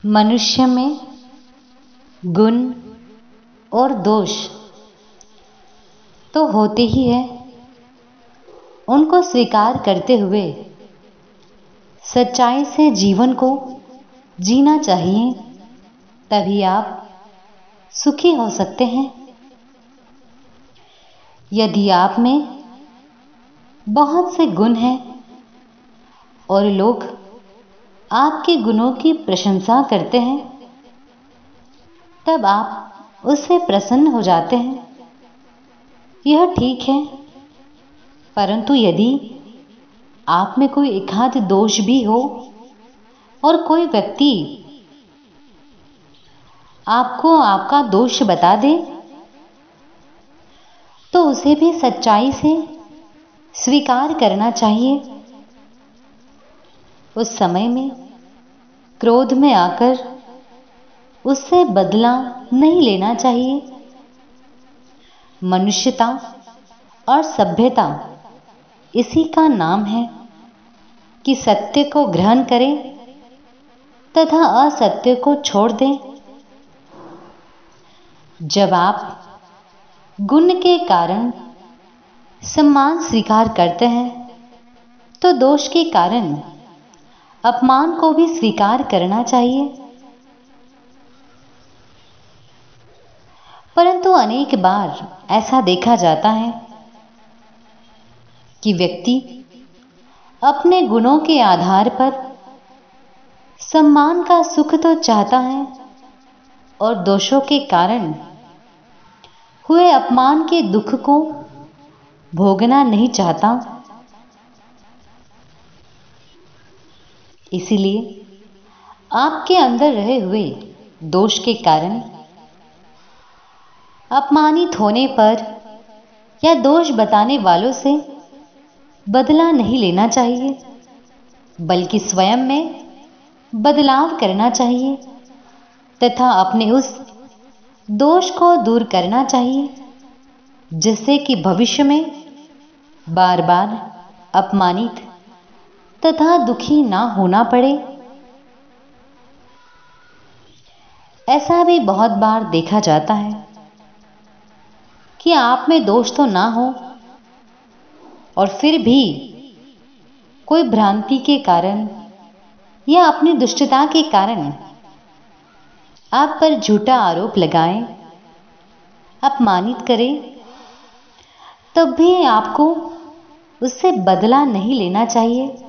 मनुष्य में गुण और दोष तो होते ही है। उनको स्वीकार करते हुए सच्चाई से जीवन को जीना चाहिए, तभी आप सुखी हो सकते हैं। यदि आप में बहुत से गुण हैं और लोग आपके गुणों की प्रशंसा करते हैं, तब आप उससे प्रसन्न हो जाते हैं। यह ठीक है, परंतु यदि आप में कोई एकाध दोष भी हो और कोई व्यक्ति आपको आपका दोष बता दे, तो उसे भी सच्चाई से स्वीकार करना चाहिए। उस समय में क्रोध में आकर उससे बदला नहीं लेना चाहिए। मनुष्यता और सभ्यता इसी का नाम है कि सत्य को ग्रहण करें तथा असत्य को छोड़ दें। जब आप गुण के कारण सम्मान स्वीकार करते हैं, तो दोष के कारण अपमान को भी स्वीकार करना चाहिए। परंतु अनेक बार ऐसा देखा जाता है कि व्यक्ति अपने गुणों के आधार पर सम्मान का सुख तो चाहता है और दोषों के कारण हुए अपमान के दुख को भोगना नहीं चाहता। इसीलिए आपके अंदर रहे हुए दोष के कारण अपमानित होने पर या दोष बताने वालों से बदला नहीं लेना चाहिए, बल्कि स्वयं में बदलाव करना चाहिए तथा अपने उस दोष को दूर करना चाहिए, जिससे कि भविष्य में बार बार अपमानित तथा दुखी ना होना पड़े। ऐसा भी बहुत बार देखा जाता है कि आप में दोष तो ना हो और फिर भी कोई भ्रांति के कारण या अपनी दुष्टता के कारण आप पर झूठा आरोप लगाएं, अपमानित करें, तब भी आपको उससे बदला नहीं लेना चाहिए।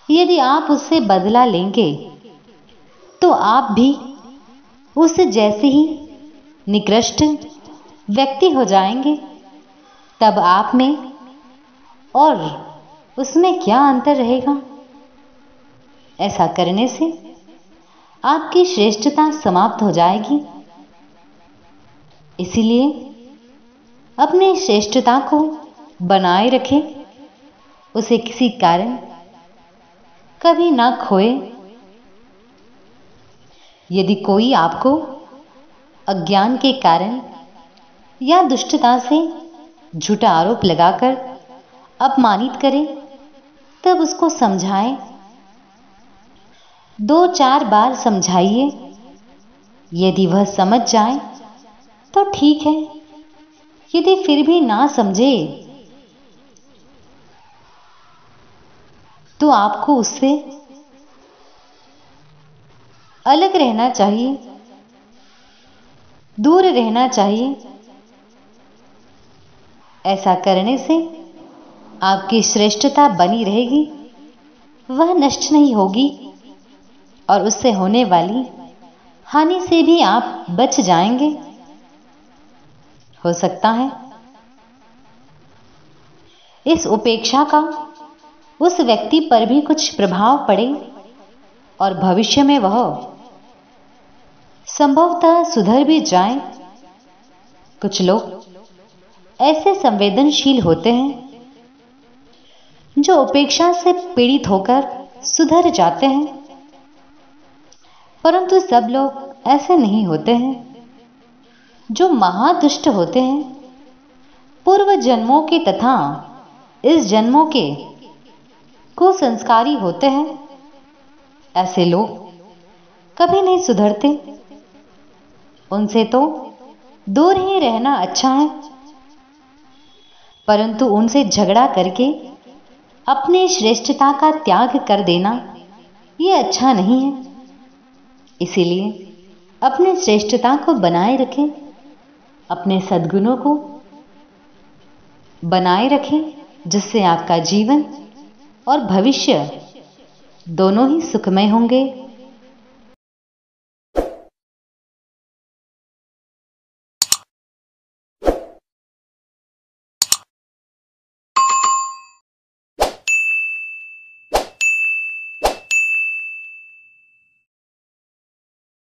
यदि आप उससे बदला लेंगे तो आप भी उस जैसे ही निकृष्ट व्यक्ति हो जाएंगे। तब आप में और उसमें क्या अंतर रहेगा? ऐसा करने से आपकी श्रेष्ठता समाप्त हो जाएगी। इसीलिए अपनी श्रेष्ठता को बनाए रखें, उसे किसी कारण कभी ना खोए। यदि कोई आपको अज्ञान के कारण या दुष्टता से झूठा आरोप लगाकर अपमानित करे, तब उसको समझाएं। 2-4 बार समझाइए। यदि वह समझ जाए तो ठीक है, यदि फिर भी ना समझे तो आपको उससे अलग रहना चाहिए, दूर रहना चाहिए। ऐसा करने से आपकी श्रेष्ठता बनी रहेगी, वह नष्ट नहीं होगी और उससे होने वाली हानि से भी आप बच जाएंगे। हो सकता है इस उपेक्षा का उस व्यक्ति पर भी कुछ प्रभाव पड़े और भविष्य में वह संभवतः सुधर भी जाए। कुछ लोग ऐसे संवेदनशील होते हैं जो उपेक्षा से पीड़ित होकर सुधर जाते हैं, परंतु सब लोग ऐसे नहीं होते हैं। जो महादुष्ट होते हैं, पूर्व जन्मों के तथा इस जन्मों के कुसंस्कारी होते हैं, ऐसे लोग कभी नहीं सुधरते, उनसे तो दूर ही रहना अच्छा है। परंतु उनसे झगड़ा करके अपनी श्रेष्ठता का त्याग कर देना ये अच्छा नहीं है। इसीलिए अपनी श्रेष्ठता को बनाए रखें, अपने सद्गुणों को बनाए रखें, जिससे आपका जीवन और भविष्य दोनों ही सुखमय होंगे।